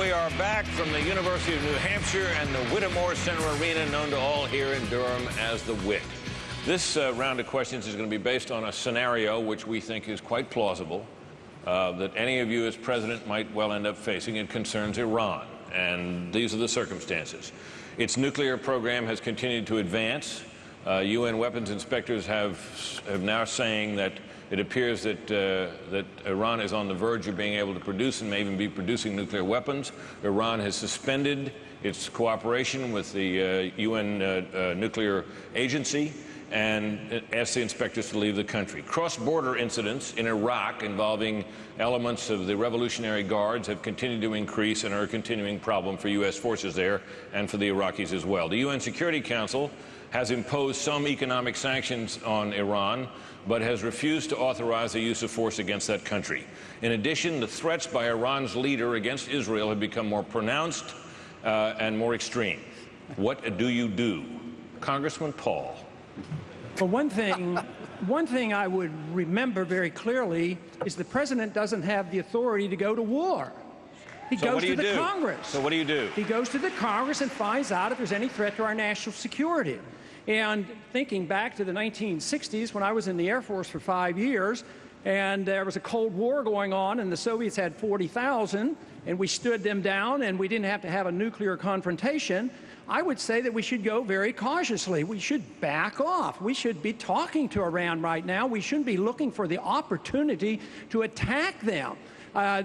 we are back from the University of New Hampshire and the Whittemore Center Arena, known to all here in Durham as the WIT. This round of questions is going to be based on a scenario which we think is quite plausible, that any of you as president might well end up facing. It concerns Iran, and these are the circumstances. Its nuclear program has continued to advance. UN weapons inspectors have now saying that it appears that Iran is on the verge of being able to produce and may even be producing nuclear weapons. Iran has suspended its cooperation with the UN nuclear agency and asked the inspectors to leave the country. Cross-border incidents in Iraq involving elements of the Revolutionary Guards have continued to increase and are a continuing problem for U.S. forces there and for the Iraqis as well. The UN Security Council has imposed some economic sanctions on Iran, but has refused to authorize the use of force against that country. In addition, the threats by Iran's leader against Israel have become more pronounced and more extreme. What do you do? Congressman Paul. Well, one thing I would remember very clearly is the president doesn't have the authority to go to war. He goes to the Congress. So what do you do? He goes to the Congress and finds out if there's any threat to our national security. And thinking back to the 1960s, when I was in the Air Force for 5 years, and there was a Cold War going on, and the Soviets had 40,000, and we stood them down, and we didn't have to have a nuclear confrontation, I would say that we should go very cautiously. We should back off. We should be talking to Iran right now. We shouldn't be looking for the opportunity to attack them.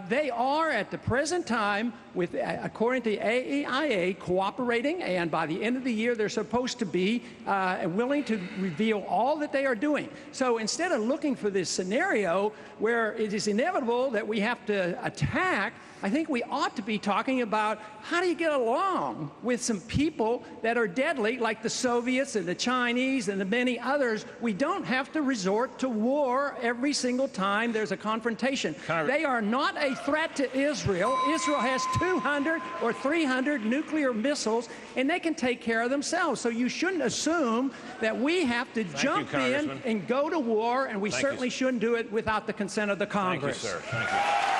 They are, at the present time, according to the AEIA, cooperating, and by the end of the year, they're supposed to be willing to reveal all that they are doing. So instead of looking for this scenario where it is inevitable that we have to attack, I think we ought to be talking about how do you get along with some people that are deadly, like the Soviets and the Chinese and the many others. We don't have to resort to war every single time there's a confrontation. They are not a threat to Israel. Israel has 200 or 300 nuclear missiles, and they can take care of themselves. So you shouldn't assume that we have to jump in and go to war, and we certainly shouldn't do it without the consent of the Congress. Thank you, sir. Thank you.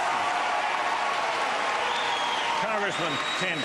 Congressman Tancredi.